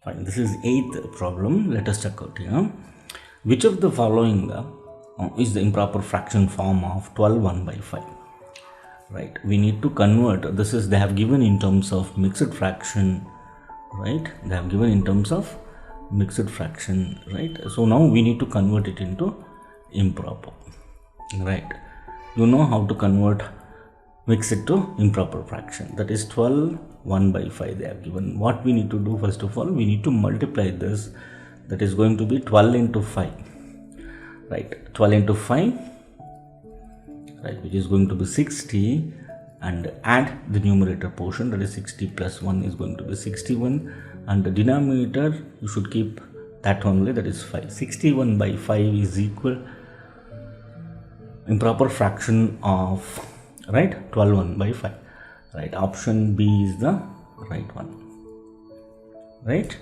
Fine. This is 8th problem. Let us check out here. Which of the following is the improper fraction form of 12 1 by 5? Right. We need to convert. This is, they have given in terms of mixed fraction. Right. They have given in terms of mixed fraction. Right. So now we need to convert it into improper. Right. You know how to convert mix it to improper fraction. That is 12 1 by 5 they have given. What we need to do, first of all, we need to multiply this. That is going to be 12 into 5. Right. 12 into 5. Right, which is going to be 60, and add the numerator portion, that is 60 plus 1 is going to be 61, and the denominator you should keep that only, that is 5. 61 by 5 is equal improper fraction of, right, 12 1 by 5. Right, option B is the right one. Right.